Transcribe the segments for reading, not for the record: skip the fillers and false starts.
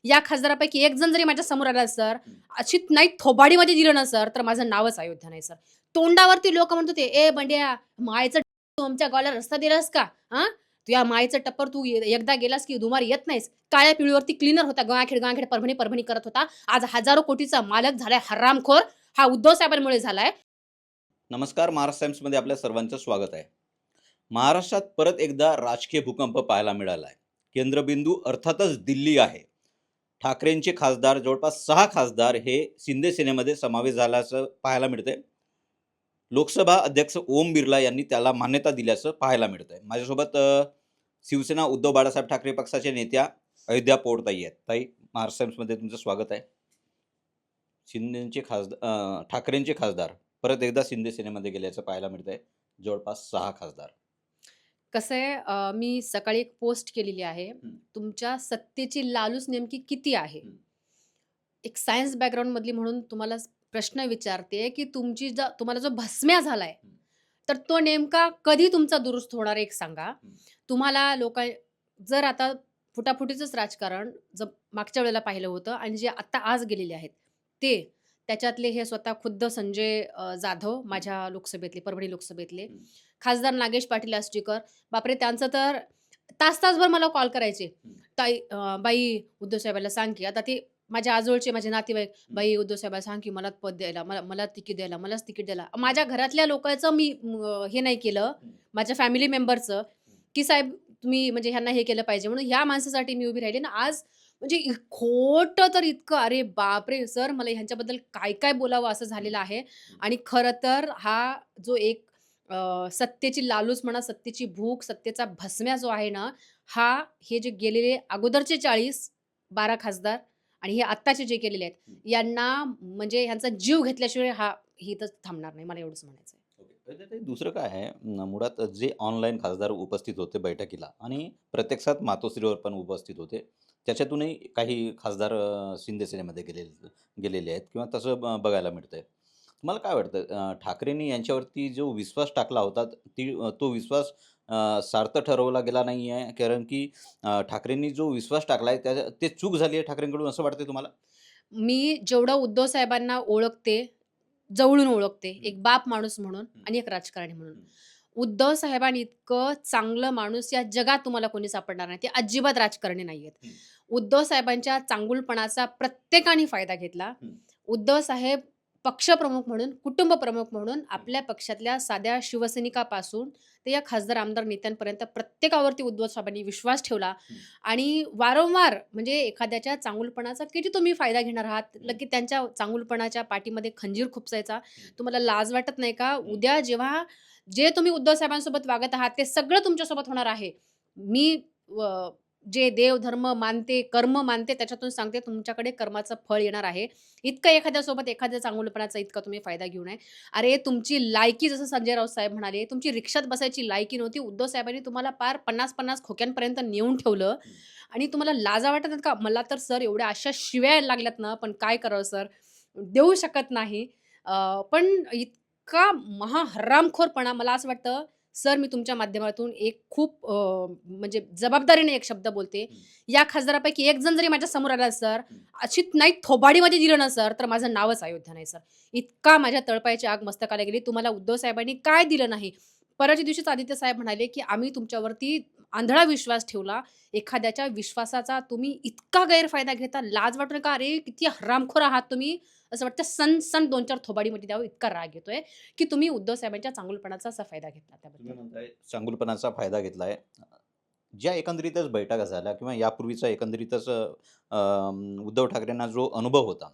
या खासदारापैकी एक जण जरी माझ्या समोर आला सर, अशी नाही थोबाडीमध्ये दिलं ना सर, तर माझं नावच अयोध्या नाही सर. तोंडावरती लोकं म्हणत होते, "ए बंड्या, मायचं तू आमच्या गावाला रस्ता दिलास का? हां? तुझ्या मायचं टप्पर तू एकदा गेलास की दुबार येत नाहीस." काळ्या पिळीवरती क्लीनर होता. गावाखेड, परभणी, परभणी करत होता. आज हजारो कोटीचा मालक झालाय हरामखोर. हा उद्धव साहेबांमुळे झालाय. नमस्कार. महाराष्ट्र टाइम्समध्ये आपल्या सर्वांचं स्वागत आहे. महाराष्ट्रात परत एकदा राजकीय भूकंप पाहायला मिळाला आहे. केंद्रबिंदू अर्थातच दिल्ली आहे. ठाकरेंचे खासदार जवळपास 6 खासदार हे शिंदे सेनेमध्ये समावेश झाल्याचं पाहायला मिळतंय. लोकसभा अध्यक्ष ओम बिर्ला यांनी त्याला मान्यता दिल्याचं पाहायला मिळतंय. माझ्यासोबत शिवसेना उद्धव बाळासाहेब ठाकरे पक्षाच्या नेत्या अयोध्या पोळताई आहेत. ताई, महाराष्ट्र टाइम्समध्ये तुमचं स्वागत आहे. ठाकरेंचे खासदार परत एकदा शिंदे सेनेमध्ये गेल्याचं पाहायला मिळतंय. जवळपास 6 खासदार. कसं आहे, मी सकाळी एक पोस्ट केलेली आहे. तुमच्या सत्तेची लालूच नेमकी किती आहे? हं. एक सायन्स बॅकग्राऊंडमधली म्हणून तुम्हाला प्रश्न विचारते, की तुम्हाला जो भस्म्या झालाय, हं. तर तो नेमका कधी तुमचा दुरुस्त होणार आहे एक सांगा. हं. तुम्हाला जर आता फुटाफुटीचंच राजकारण जर मागच्या वेळेला पाहिलं होतं आणि जे आता आज गेलेले आहेत, त्याच्यातले हे स्वतः खुद्द संजय जाधव माझ्या लोकसभेतले, परभणी लोकसभेतले, हं. खासदार नागेश पाटील आष्टीकर, बापरे! त्यांचं तर तास-तासभर मला कॉल करायचे. हं. ताई बाई उद्धव साहेबांना सांग की आता ते माझ्या आजोळचे माझे नातेवाईक, हं. "बाई उद्धव साहेबांना सांग की मला पद द्यायला, मला तिकीट द्यायला, मलाच तिकीट द्यायला." माझ्या घरातल्या लोकांचं मी हे नाही केलं, हं. माझ्या फॅमिली मेंबरचं, की "साहेब तुम्ही म्हणजे ह्यांना हे केलं पाहिजे." म्हणून ह्या माणसासाठी मी उभी राहिली ना आज. म्हणजे खोटं तर इतकं, अरे बापरे! सर मला ह्यांच्याबद्दल काय-काय बोलावं असं झालेलं आहे. आणि खरं तर हा जो एक सत्तेची लालूच म्हणा, सत्तेची भूक, सत्तेचा भस्म्या जो आहे ना, हे जे गेलेले अगोदरचे 40-12 खासदार आणि हे आत्ताचे जे केलेले आहेत, हं. यांना म्हणजे ह्यांचा जीव घेतल्याशिवाय हे इथंच थांबणार नाही. मला एवढंच म्हणायचं आहे. ओके. तर ते दुसरं काय आहे, मुळात जे ऑनलाईन खासदार उपस्थित होते बैठकीला आणि प्रत्यक्षात मातोश्रीवर पण उपस्थित होते. त्याच्यातूनही काही खासदार शिंदे सेनेमध्ये गेलेले आहेत किंवा तसं बघायला मिळतंय. तुम्हाला काय वाटतं, ठाकरेंनी यांच्यावरती जो विश्वास टाकला होता, तो विश्वास सार्थ ठरवला गेला नाही आहे? कारण की ठाकरेंनी जो विश्वास टाकला आहे ते चूक झाली आहे ठाकरेंकडून असं वाटतंय तुम्हाला? मी जेवढं उद्धव साहेबांना ओळखते, जवळून ओळखते, हं. एक बाप माणूस म्हणून हं. आणि एक राजकारणी म्हणून. हं. उद्धव साहेबांइतकं चांगलं माणूस या जगात तुम्हाला कोणी सापडणार नाही. ते अजिबात राजकारणी नाहीयेत. हं. उद्धव साहेबांच्या चांगुलपणाचा प्रत्येकाने फायदा घेतला. हं. उद्धव साहेब पक्षप्रमुख म्हणून, कुटुंब प्रमुख म्हणून आपल्या पक्षातल्या साध्या शिवसैनिकापासून ते या खासदार, आमदार, नेत्यांपर्यंत प्रत्येकावरती उद्धव साहेबांनी विश्वास ठेवला. हं. आणि वारंवार म्हणजे एखाद्याच्या चांगुलपणाचा किती तुम्ही फायदा घेणार आहात? हं. लगेच त्यांच्या चांगुलपणाच्या पाठीमध्ये खंजीर खुपसायचा. हं. तुम्हाला लाज वाटत नाही का? हं. उद्या जेव्हा जे तुम्ही उद्धव साहेबांसोबत वागत आहात, ते सगळं तुमच्यासोबत होणार आहे. मी जे देव, धर्म मानते, कर्म मानते, त्याच्यातून सांगते तुमच्याकडे कर्माचं फळ येणार आहे. इतकं एखाद्यासोबत एखाद्या चांगुलपणाचा इतका तुम्ही फायदा घेऊ नये. अरे तुमची लायकी, जसं संजय राऊत साहेब म्हणाले, तुमची रिक्षात बसायची लायकी नव्हती. उद्धव साहेबांनी तुम्हाला पार 50-50 खोक्यांपर्यंत नेऊन ठेवलं हं. आणि तुम्हाला लाजा वाटत आहेत का? मला तर सर एवढ्या अशा शिव्या यायला लागल्यात ना, पण काय करावं सर? देऊ शकत नाही. पण इतका महाहरामखोरपणा मला असं वाटतं, सर मी तुमच्या माध्यमातून एक खूप म्हणजे जबाबदारीने एक शब्द बोलते. हं. या खासदारापैकी एक जण जरी माझ्या समोर आला सर, हं. अशी नाही थोबाडीमध्ये दिलं ना सर, तर माझं नावच अयोध्या नाही सर. इतका माझ्या तळपायाची आग मस्तकाला गेली. तुम्हाला उद्धव साहेबांनी काय दिलं नाही? परवाच्या दिवशीच आदित्य साहेब म्हणाले, की "आम्ही तुमच्यावरती आंधळा विश्वास ठेवला." एखाद्याच्या विश्वासाचा तुम्ही इतका गैरफायदा घेता, लाज वाटू नका. अरे किती हरामखोर आहात तुम्ही. असं वाटतं सण 2-4 थोबाडीमध्ये द्यावं, इतका राग येतोय, की तुम्ही उद्धव साहेबांच्या चांगुलपणाचा असा फायदा घेतला तुम्ही त्याबद्दल. म्हणताय चांगुलपणाचा फायदा घेतलाय. ज्या एकंदरीतच बैठका झाल्या किंवा यापूर्वीचा एकंदरीतच उद्धव ठाकरेंना जो अनुभव होता,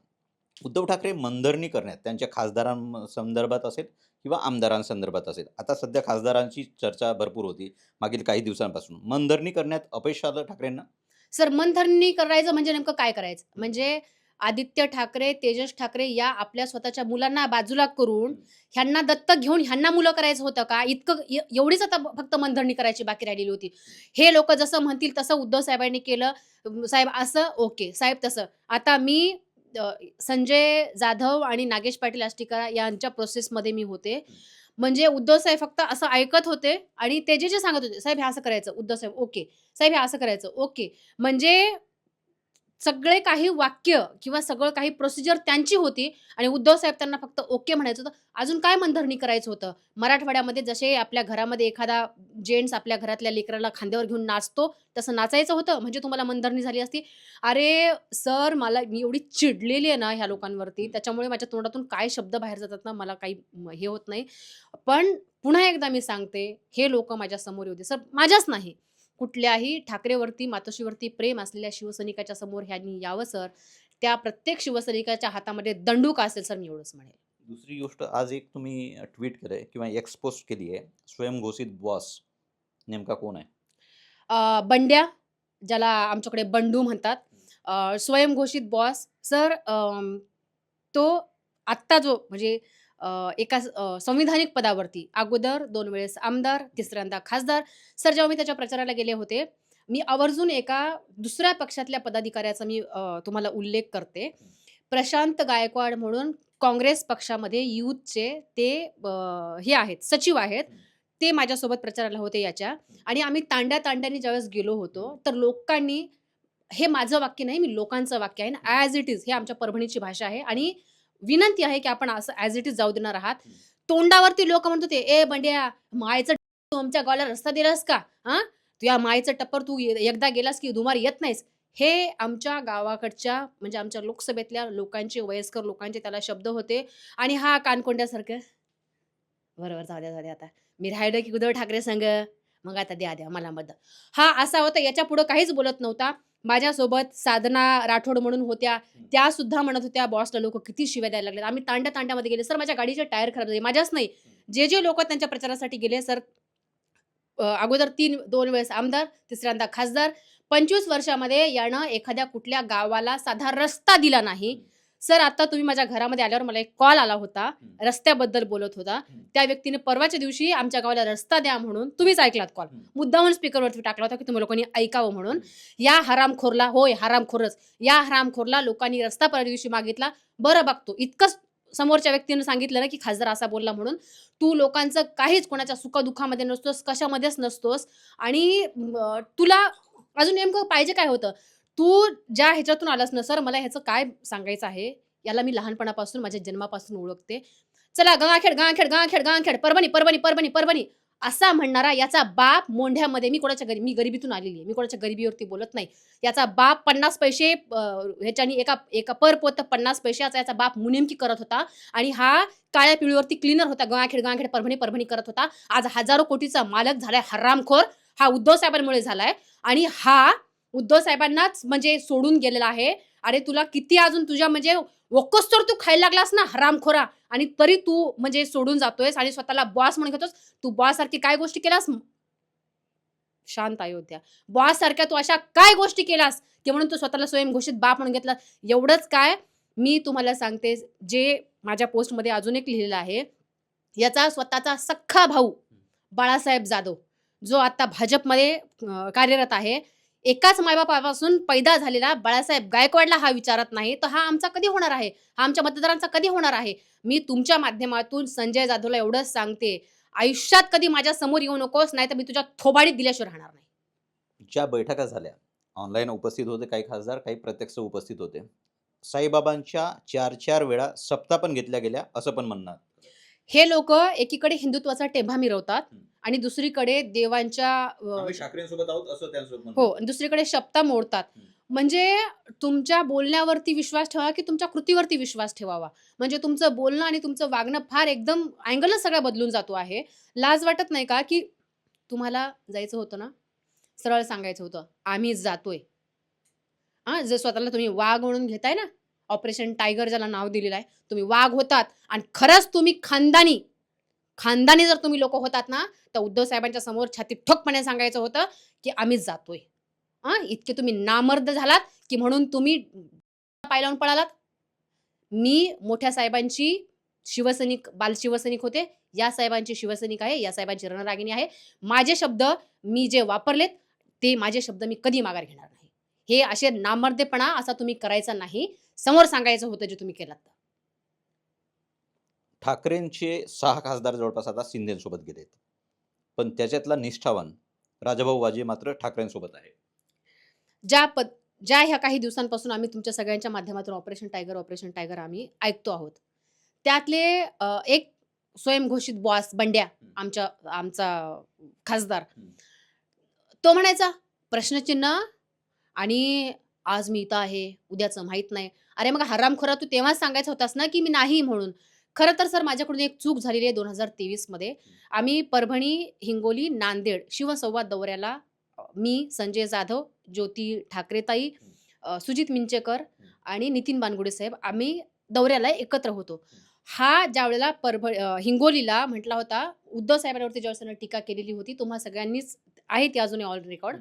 उद्धव ठाकरे मनधरणी करण्यात त्यांच्या संदर्भात असेल किंवा आमदारांसंदर्भात असेल. आता सध्या खासदारांची चर्चा भरपूर होती मागील काही दिवसांपासून. मनधरणी करण्यात अपयश आलं ठाकरेंना? सर मनधरणी करायचं म्हणजे नेमकं काय करायचं? म्हणजे आदित्य ठाकरे, तेजस ठाकरे या आपल्या स्वतःच्या मुलांना बाजूला करून, ह्यांना दत्तक घेऊन ह्यांना मुलं करायचं होतं का? इतकं एवढीच आता फक्त मनधरणी करायची बाकी राहिलेली होती. हे लोकं जसं म्हणतील तसं उद्धव साहेबांनी केलं. साहेब असं, ओके. साहेब तसं. आता मी अ, संजय जाधव आणि नागेश पाटील आष्टीकर यांच्या प्रोसेसमध्ये मी होते. म्हणजे उद्धव साहेब फक्त असं ऐकत होते आणि ते जे सांगत होते, "साहेब हे असं करायचं." उद्धव साहेब, "ओके." "साहेब हे असं करायचं." "ओके." म्हणजे सगळे काही वाक्य किंवा सगळं काही प्रोसिजर त्यांची होती आणि उद्धव साहेब त्यांना फक्त ओके म्हणायचं होतं. अजून काय मनधरणी करायचं होतं? मराठवाड्यामध्ये जसे आपल्या घरामध्ये एखादा जेंट्स आपल्या घरातल्या लेकराला खांद्यावर घेऊन नाचतो, तसं नाचायचं होतं म्हणजे तुम्हाला मनधरणी झाली असती. अरे सर, मी एवढी चिडलेली आहे ना ह्या लोकांवरती, त्याच्यामुळे माझ्या तोंडातून काय शब्द बाहेर जातात ना, मला काही हे होत नाही. पण पुन्हा एकदा मी सांगते, हे लोकं माझ्यासमोर येऊ दे. सर माझ्याच नाही, कुठल्याही ठाकरेवरती, मातोश्रीवरती प्रेम असलेल्या शिवसैनिकाच्या समोर ह्यांनी यावं सर. त्या प्रत्येक शिवसैनिकाच्या हातामध्ये दंडूक असेल सर, मी एवढंच म्हणेल. दुसरी गोष्ट, आज एक तुम्ही ट्विट केलंय किंवा एक्स पोस्ट केली आहे, स्वयंघोषित बॉस नेमका कोण आहे? बंड्या, ज्याला आमच्याकडे बंडू म्हणतात. स्वयंघोषित बॉस सर. तो आत्ता जो म्हणजे एका संविधानिक पदावरती अगोदर 2 वेळेस आमदार, तिसऱ्यांदा खासदार. सर जेव्हा मी त्याच्या प्रचाराला गेले होते, मी आवर्जून एका दुसऱ्या पक्षातल्या पदाधिकाऱ्याचा मी तुम्हाला उल्लेख करते. प्रशांत गायकवाड म्हणून काँग्रेस पक्षामध्ये युथचे ते हे आहेत, सचिव आहेत. ते माझ्यासोबत प्रचाराला होते याच्या. आणि आम्ही तांड्या-तांड्याने ज्यावेळेस गेलो होतो, तर लोकांनी, हे माझं वाक्य नाही, मी लोकांचं वाक्य आहे ना, ॲज इट इज, हे आमच्या परभणीची भाषा आहे आणि विनंती आहे की आपण असं ॲज इट इज जाऊ देणार आहात. तोंडावरती लोकं म्हणत होते, "ए बंड्या, मायचं तू आमच्या गावाला रस्ता दिलास का? हां? तुझ्या मायचं टप्पर तू एकदा गेलास की दुबार येत नाहीस." हे आमच्या गावाकडच्या म्हणजे आमच्या लोकसभेतल्या लोकांचे, वयस्कर लोकांचे त्याला शब्द होते. आणि हा कानकोंड्यासारखं, "बरं, जाऊ द्या, जाऊ द्या आता. मी राहिलो की उद्धव ठाकरे संग, मग आता द्या मला मत." हा असा होता, याच्यापुढं काहीच बोलत नव्हता. माझ्यासोबत साधना राठोड म्हणून होत्या, त्या सुद्धा म्हणत होत्या, "बॉसला लोकं किती शिव्या द्यायला लागलेत." आम्ही तांड्या-तांड्यामध्ये गेले. सर माझ्या गाडीचे टायर खराब झाले. माझ्याच नाही, जे लोकं त्यांच्या प्रचारासाठी गेले सर, अगोदर 2 वेळेस आमदार, तिसऱ्यांदा खासदार. 25 वर्षामध्ये यानं एखाद्या कुठल्या गावाला साधा रस्ता दिला नाही. सर आता तुम्ही माझ्या घरामध्ये आल्यावर मला एक कॉल आला होता, रस्त्याबद्दल बोलत होता. त्या व्यक्तीने परवाच्या दिवशी आमच्या गावाला रस्ता द्या म्हणून, तुम्हीच ऐकलात कॉल, मुद्दामून स्पीकरवरती टाकला होता की तुम्ही लोकांनी ऐकावं म्हणून. या हरामखोरला, होय हरामखोरच, या हरामखोरला लोकांनी रस्ता परवा दिवशी मागितला. बरं बघतो, इतकंच समोरच्या व्यक्तीने सांगितलं ना की खासदार असा बोलला म्हणून. तू लोकांचं काहीच, कोणाच्या सुखदुःखामध्ये नसतोस, कशामध्येच नसतोस. आणि तुला अजून नेमकं पाहिजे काय होतं? तू ज्या ह्याच्यातून आलास ना सर, मला ह्याचं काय सांगायचं आहे, याला मी लहानपणापासून, माझ्या जन्मापासून ओळखते. चला गंगाखेड, गंगाखेड, गंगाखेड, गंगाखेड, परभणी, परभणी, परभणी, परभणी असा म्हणणारा याचा बाप मोंढ्यामध्ये, मी गरिबीतून आलेली आहे, मी कोणाच्या गरिबीवरती बोलत नाही. याचा बाप 50 पैसे ह्याच्यानी एका पर पोत 50 पैशाचा याचा बाप मुनिमकी करत होता. आणि हा काळ्या पिळीवरती क्लीनर होता. गंगाखेड, गंगाखेड, परभणी, परभणी करत होता. आज हजारो कोटीचा मालक झालाय हरामखोर. हा उद्धव साहेबांमुळे झालाय. आणि हा उद्धव साहेबांनाच म्हणजे सोडून गेलेला आहे. अरे तुला किती अजून तुझ्या म्हणजे वक्कोस्तर तू खायला लागलास ना हरामखोरा, आणि तरी तू म्हणजे सोडून जातोयस आणि स्वतःला बॉस म्हणून घेतोस. तू बॉस सारखी काय गोष्टी केलास? शांत अयोध्या. बॉस सारख्या तू अशा काय गोष्टी केलास की म्हणून तू स्वतःला स्वयंघोषित बाप म्हणून घेतला? एवढंच काय, मी तुम्हाला सांगते, जे माझ्या पोस्टमध्ये अजून एक लिहिलेलं आहे, याचा स्वतःचा सख्खा भाऊ बाळासाहेब जाधव, जो आता भाजपमध्ये कार्यरत आहे, एकाच मायबापापासून पैदा झालेला बाळासाहेब गायकवाडला हा विचारत नाही, तर हा आमचा कधी होणार आहे? हा आमच्या मतदारांचा कधी होणार आहे? मी तुमच्या माध्यमातून संजय जाधवला एवढंच सांगते, आयुष्यात कधी माझ्या समोर येऊ नकोस, नाहीतर मी तुझ्या थोबाडीत दिल्याशिवाय राहणार नाही. ज्या बैठका झाल्या, ऑनलाईन उपस्थित होते काही खासदार, काही प्रत्यक्ष उपस्थित होते. साईबाबांच्या 4-4 वेळा सप्ता पण घेतल्या गेल्या असं पण म्हणणार. हे लोक एकीकडे हिंदुत्वाचा टेंभा मिरवतात आणि दुसरीकडे देवांच्या आम्ही ठाकरेंसोबत आहोत असं त्यांच्यासोबत म्हणतात. हो, दुसरीकडे शपथा मोडतात. म्हणजे तुमच्या बोलण्यावरती विश्वास ठेवा की तुमच्या कृतीवरती विश्वास ठेवावा. म्हणजे तुमचं बोलणं आणि तुमचं वागणं फार एकदम अँगलच सगळा बदलून जातो आहे. लाज वाटत नाही का की तुम्हाला जायचं होतं ना, सरळ सांगायचं होतं, आम्हीच जातोय. जर स्वतःला तुम्ही वाघ म्हणून घेताय ना, ऑपरेशन टायगर ज्याला नाव दिलेलं आहे, तुम्ही वाघ होतात आणि खरंच तुम्ही खानदानी जर तुम्ही लोक होतात ना, तर उद्धव साहेबांच्या समोर छाती ठोकपणे सांगायचं होतं की आम्हीच जातोय. इतके तुम्ही नामर्द झालात की म्हणून तुम्ही पाय लावून पळालात. मी मोठ्या साहेबांची शिवसैनिक, बालशिवसैनिक होते. या साहेबांची शिवसैनिक आहे, या साहेबांची रणरागिणी आहे. माझे शब्द मी जे वापरलेत, ते माझे शब्द मी कधी माघार घेणार नाही. हे असे नामर्देपणा असा तुम्ही करायचा नाही. समोर सांगायचं होतं जे तुम्ही केलात. ठाकरेंचे 6 खासदार जवळपास आता शिंदेसोबत गेलेत, पण त्याच्यातला निष्ठावान राजाभाऊ वाजे मात्र ठाकरेंसोबत आहे. ज्या ह्या काही दिवसांपासून आम्ही तुमच्या सगळ्यांच्या माध्यमातून ऑपरेशन टायगर आम्ही ऐकतो आहोत. त्यातले एक स्वयंघोषित बॉस बंड्या, आमचा खासदार, हं. तो म्हणायचा, "प्रश्नचिन्ह आणि आज मी इथं आहे, उद्याचं माहीत नाही." अरे मग हरामखोरा तू तेव्हाच सांगायचा होतास ना, की मी नाही म्हणून. खरं तर सर माझ्याकडून एक चूक झालेली आहे 2023 मध्ये. आम्ही परभणी, हिंगोली, नांदेड शिवसंवाद दौऱ्याला मी, संजय जाधव, ज्योती ठाकरेताई, सुजित मिंचेकर आणि नितीन बानगुडे साहेब आम्ही दौऱ्याला एकत्र होतो. हा ज्यावेळेला हिंगोलीला म्हटला होता, उद्धव साहेबांवरती ज्यावेळेस त्यानं टीका केलेली होती, तुम्हा सगळ्यांनीच आहे ती अजूनही ऑन रेकॉर्ड.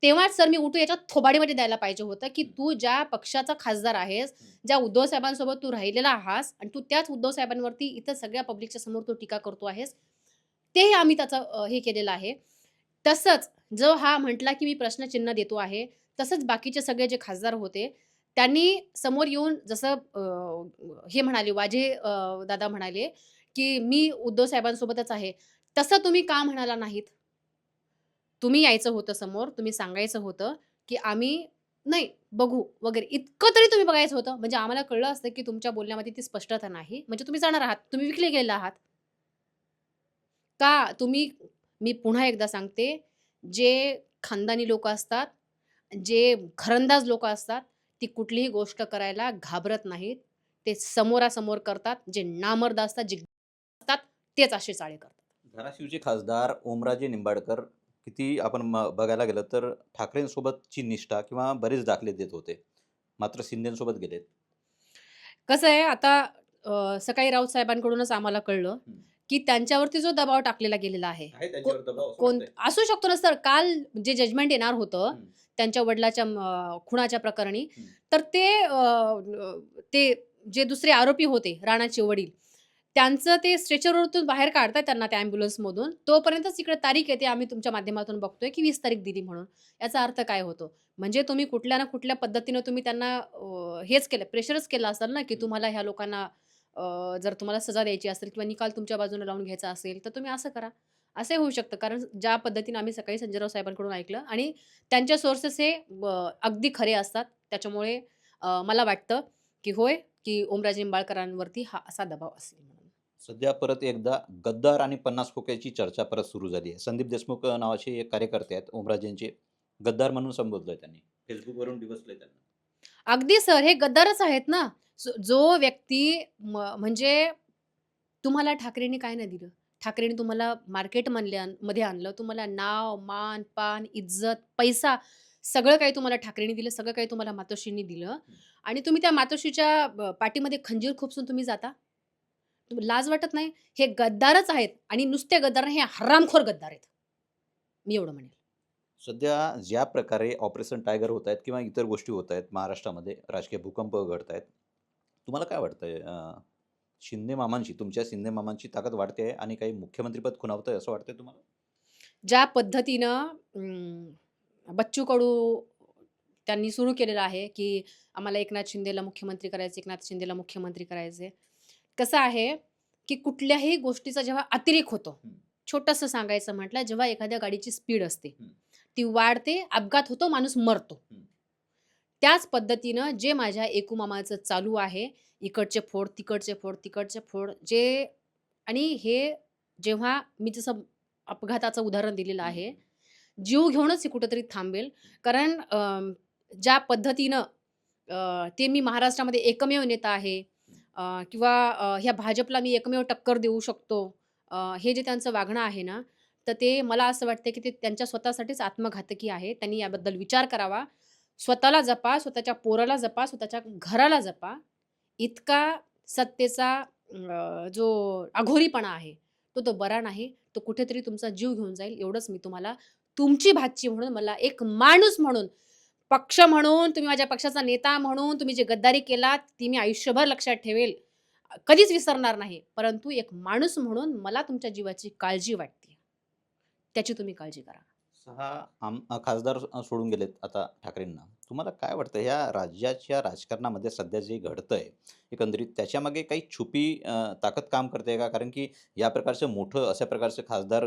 तेव्हाच सर मी उठून याच्या थोबाडीमध्ये द्यायला पाहिजे होतं, की तू ज्या पक्षाचा खासदार आहेस, ज्या उद्धव साहेबांसोबत तू राहिलेला आहास आणि तू त्याच उद्धव साहेबांवरती इथं सगळ्या पब्लिकच्या समोर तू टीका करतो आहेस. तेही आम्ही त्याचं हे केलेलं आहे. तसंच जो हा म्हटला, की मी प्रश्नचिन्ह देतो आहे, तसंच बाकीचे सगळे जे खासदार होते, त्यांनी समोर येऊन जसं हे म्हणाले, वाजे दादा म्हणाले, की मी उद्धव साहेबांसोबतच आहे. तसं तुम्ही का म्हणाला नाहीत? तुम्ही यायचं होतं समोर, तुम्ही सांगायचं होतं, की आम्ही नाही बघू वगैरे. इतकं तरी तुम्ही बघायचं होतं. म्हणजे आम्हाला कळलं असतं, की तुमच्या बोलण्यामध्ये ती स्पष्टता नाही. म्हणजे तुम्ही जाणार आहात. तुम्ही विकले गेलेले आहात. का तुम्ही मी पुन्हा एकदा सांगते, जे खानदानी लोकं असतात, जे घरंदाज लोकं असतात, ती कुठलीही गोष्ट करायला घाबरत नाहीत. ते समोरासमोर करतात. जे नामर्द असतात, जे असतात, तेच असे चाळे करतात. धाराशिवचे खासदार ओमराजे निंबाळकर किती आपण बघायला गेलं तर ठाकरेंसोबतची निष्ठा किंवा बरेच दाखले देत होते. मात्र शिंदेंसोबत गेलेत. कसं आहे आता सकाळी राऊत साहेबांकडूनच आम्हाला कळलं, हं. की त्यांच्यावरती जो दबाव टाकलेला गेलेला आहे. आहे को त्यांच्यावर दबाव असं कोण वाटतंय? असू शकतो ना सर. काल जे जजमेंट येणार होतं हं, त्यांच्या वडिलाच्या खुनाच्या प्रकरणी, हं. तर ते जे दुसरे आरोपी होते, राणाचे वडील, त्यांचं ते स्ट्रेचरवरतून बाहेर काढतायत त्यांना त्या ॲम्ब्युलन्समधून. तोपर्यंतच इकडे तारीख येते आम्ही तुमच्या माध्यमातून बघतोय, की 20 तारीख दिली म्हणून. याचा अर्थ काय होतो? म्हणजे तुम्ही कुठल्या ना कुठल्या पद्धतीनं तुम्ही त्यांना हेच केलं, प्रेशरच केलं असेल ना, की तुम्हाला ह्या लोकांना जर तुम्हाला सजा द्यायची असेल किंवा निकाल तुमच्या बाजूने लावून घ्यायचा असेल, तर तुम्ही असं करा. असंही होऊ शकतं. कारण ज्या पद्धतीने आम्ही सकाळी संजयराव साहेबांकडून ऐकलं आणि त्यांचे सोर्सेस हे अगदी खरे असतात. त्याच्यामुळे मला वाटतं, की होय, की ओमराजे निंबाळकरांवरती हा असा दबाव असेल म्हणून. सध्या परत एकदा गद्दार आणि 50 खोक्याची चर्चा परत सुरू झाली आहे. संदीप देशमुख नावाचे एक कार्यकर्ते आहेत ओमराजेंचे. गद्दार म्हणून संबोधलंय त्यांनी. Facebookवरून डिवचलंय त्यांना. अगदी सर, हे गद्दारच आहेत ना. जो व्यक्ती म्हणजे तुम्हाला ठाकरेंनी काय नाही दिलं? ठाकरेंनी तुम्हाला मध्ये आणलं. तुम्हाला नाव, मान, पान, इज्जत, पैसा सगळं काही तुम्हाला ठाकरेंनी दिलं. सगळं काही तुम्हाला मातोश्रींनी दिलं आणि तुम्ही त्या मातोश्रीच्या पाठीमध्ये खंजीर खुपसून तुम्ही जाता? तुम्हाला लाज वाटत नाही? हे गद्दारच आहेत आणि नुसते गद्दार नाही, हे हरामखोर गद्दार आहेत. मी एवढं म्हणेल. सध्या ज्या प्रकारे ऑपरेशन टायगर होत आहेत किंवा इतर गोष्टी होत आहेत महाराष्ट्रामध्ये राजकीय भूकंप घडत आहेत. तुम्हाला काय वाटतंय शिंदे मामांची तुमच्या शिंदे मामांची ताकद वाढते आहे आणि काही मुख्यमंत्रीपद खुणावतंय असं वाटतंय तुम्हाला? ज्या पद्धतीनं बच्चू कडू त्यांनी सुरू केलेलं आहे, की आम्हाला एकनाथ शिंदेला मुख्यमंत्री करायचं, एकनाथ शिंदेला मुख्यमंत्री करायचे. कसं आहे, की कुठल्याही गोष्टीचा जेव्हा अतिरेक होतो, हं. छोटंसं सांगायचं म्हटलं, जेव्हा एखाद्या गाडीची स्पीड असते, हं. ती वाढते, अपघात होतो, माणूस मरतो. हं. त्याच पद्धतीनं जे माझ्या एकू मामाचं चालू आहे, इकडचे फोड, तिकडचे फोड, तिकडचे फोड, जे आणि हे जेव्हा मी जसं अपघाताचं उदाहरण दिलेलं आहे, जीव घेऊनच हे कुठेतरी थांबेल. कारण ज्या पद्धतीनं ते मी महाराष्ट्रामध्ये एकमेव नेता आहे किंवा ह्या भाजपला मी एकमेव टक्कर देऊ शकतो. हे जे त्यांचं वागणं आहे ना, तर ते मला असं वाटतं, की ते त्यांच्या स्वतःसाठीच आत्मघातकी आहे. त्यांनी याबद्दल विचार करावा. स्वतःला जपा, स्वतःच्या पोराला जपा, स्वतःच्या घराला जपा. इतका सत्तेचा जो अघोरीपणा आहे, तो बरा नाही. तो कुठेतरी तुमचा जीव घेऊन जाईल. एवढंच मी तुम्हाला तुमची भाची म्हणून, मला एक माणूस म्हणून, पक्ष म्हणून, तुम्ही माझ्या पक्षाचा नेता म्हणून, तुम्ही जी गद्दारी केलात, ती मी आयुष्यभर लक्षात ठेवेल. कधीच विसरणार नाही. परंतु एक माणूस म्हणून मला तुमच्या जीवाची काळजी वाटते. त्याची तुम्ही काळजी करा. खासदार सोडून गेलेत आता ठाकरेंना. तुम्हाला काय वाटतं ह्या राज्याच्या राजकारणामध्ये सध्या जे घडतंय, एकंदरीत त्याच्यामागे काही छुपी ताकद काम करते का? कारण की या प्रकारचं मोठं अशा प्रकारचं खासदार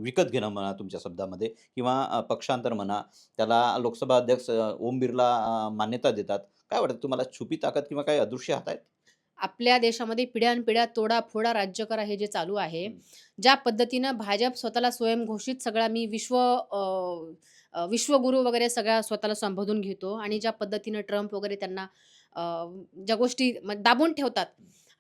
विकत घेणं म्हणा तुमच्या शब्दामध्ये किंवा पक्षांतर म्हणा, त्याला लोकसभा अध्यक्ष ओम बिर्ला मान्यता देतात. काय वाटतं तुम्हाला छुपी ताकद किंवा काही अदृश्य हात आहेत? आपल्या देशामध्ये पिढ्यानपिढ्या तोडा-फोडा राज्य करा हे जे चालू आहे, हं. ज्या पद्धतीनं भाजप स्वतःला स्वयंघोषित सगळा मी विश्वगुरू वगैरे सगळ्या स्वतःला संबोधून घेतो आणि ज्या पद्धतीनं ट्रम्प वगैरे त्यांना अ, ज्या गोष्टी दाबून ठेवतात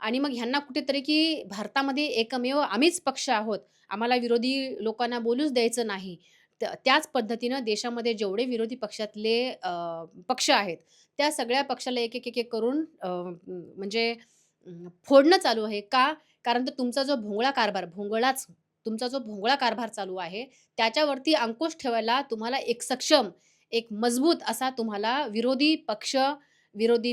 आणि मग ह्यांना कुठेतरी की भारतामध्ये एकमेव आम्हीच पक्ष आहोत, आम्हाला विरोधी लोकांना बोलूच द्यायचं नाही. त्याच पद्धतीनं देशामध्ये जेवढे विरोधी पक्षातले पक्ष आहेत, त्या सगळ्या पक्षाला एक करून म्हणजे फोडणं चालू आहे. का? कारण तर तुमचा जो तुमचा जो भोंगळा कारभार चालू आहे, त्याच्यावरती अंकुश ठेवायला तुम्हाला एक सक्षम, एक मजबूत असा तुम्हाला विरोधी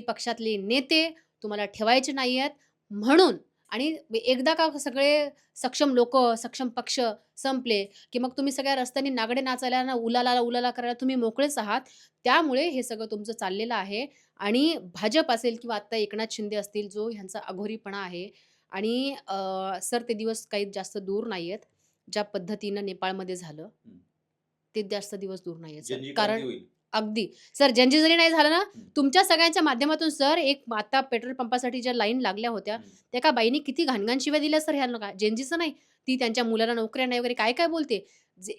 पक्षातले नेते तुम्हाला ठेवायचे नाहीयेत. म्हणून आणि एकदा का सगळे सक्षम लोकं, सक्षम पक्ष संपले, की मग तुम्ही सगळ्या रस्त्यांनी नागडे नाचायला ना, उलाला, उलाला करायला तुम्ही मोकळेच आहात. त्यामुळे हे सगळं तुमचं चाललेलं आहे आणि भाजप असेल किंवा आत्ता एकनाथ शिंदे असतील, जो ह्यांचा अघोरीपणा आहे आणि सर ते दिवस काही जास्त दूर नाहीयेत. ज्या पद्धतीनं नेपाळमध्ये झालं, हं. ते जास्त दिवस दूर नाहीयेत सर. जनजी क्रांती कारण होईल. अगदी. सर ज्यांची जरी नाही झालं ना, हं. तुमच्या सगळ्यांच्या माध्यमातून सर एक आता पेट्रोल पंपासाठी ज्या लाईन लागल्या होत्या, हं. त्या एका बाईनी किती घाण-घाण शिव्या दिल्या सर ह्या लोका जेनझीचं नाही. ती त्यांच्या मुलाला नोकऱ्या नाही वगैरे काय-काय बोलते.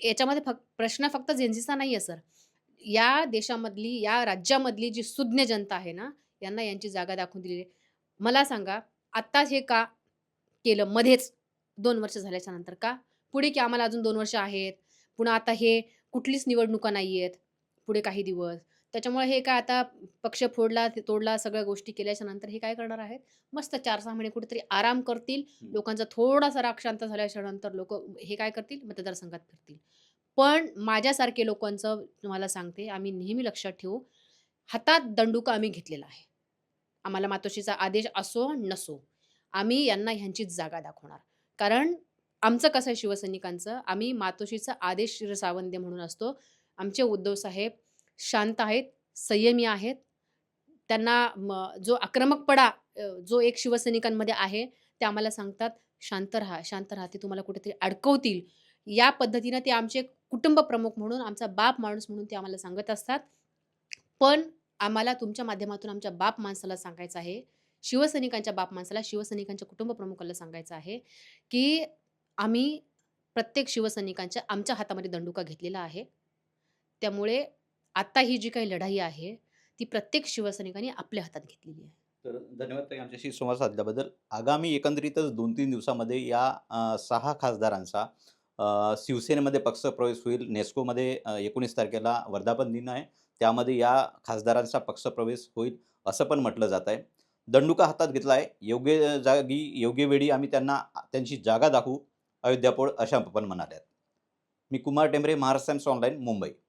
याच्यामध्ये प्रश्न फक्त जेनझीचा नाहीये सर. या देशामधली, या राज्यामधली जी सुज्ञ जनता आहे ना, यांना यांची जागा दाखवून दिलेली आहे. मला सांगा, आत्ताच हे का केलं मध्येच 2 वर्ष झाल्याच्या नंतर का? पुढे की आम्हाला अजून 2 वर्ष आहेत. पुन्हा आता हे कुठलीच निवडणुका नाहीयेत, पुढे काही दिवस. त्याच्यामुळे हे काय आता पक्ष फोडला, ते तोडला, सगळ्या गोष्टी केल्याच्या नंतर हे काय करणार आहेत? मस्त 4-6 महिने कुठेतरी आराम करतील. हं. लोकांचा थोडासा राग शांत झाल्याच्या नंतर लोकं हे काय करतील? मतदारसंघात फिरतील. पण माझ्यासारखे लोकांचं तुम्हाला सांगते, आम्ही नेहमी लक्षात ठेवू, हातात दंडुका आम्ही घेतलेला आहे. आम्हाला मातोश्रीचा आदेश असो, नसो, आम्ही यांना ह्यांचीच जागा दाखवणार. कारण आमचं कसं आहे शिवसैनिकांचं, आम्ही मातोश्रीचा आदेश शिरसावंदे म्हणून असतो. आमचे उद्धव साहेब शांत आहेत, संयमी आहेत. त्यांना जो आक्रमकपणा जो एक शिवसैनिकांमध्ये आहे, ते आम्हाला सांगतात, "शांत राहा, शांत राहा. ते तुम्हाला कुठेतरी अडकवतील." या पद्धतीनं ते आमचे कुटुंब प्रमुख म्हणून, आमचा बाप माणूस म्हणून ते आम्हाला सांगत असतात. पण आम्हाला तुमच्या माध्यमातून आमच्या बाप माणसाला सांगायचं आहे, शिवसैनिकांच्या बाप माणसाला, शिवसैनिकांच्या कुटुंब प्रमुखाला सांगायचं आहे, की आम्ही प्रत्येक शिवसैनिकांच्या आमच्या हातामध्ये दंडुका घेतलेला आहे. त्यामुळे आता ही जी काही लढाई आहे, ती प्रत्येक शिवसैनिकाने आपल्या हातात घेतलेली आहे. तर धन्यवाद ताई आमच्याशी संवाद साधल्याबद्दल. आगामी एकंदरीतच 2-3 दिवसामध्ये या 6 खासदारांचा शिवसेनेमध्ये पक्षप्रवेश होईल. नेस्कोमध्ये 19 तारखेला वर्धापन दिन आहे. त्यामध्ये या खासदारांचा पक्षप्रवेश होईल, असं पण म्हटलं जात आहे. दंडुका हातात घेतला आहे. योग्य जागी, योग्य वेळी आम्ही त्यांना त्यांची जागा दाखवू, अयोध्या पोळ अशा पण म्हणाल्यात. मी कुमार टेंबरे, महाराष्ट्र टाइम्स ऑनलाईन, मुंबई.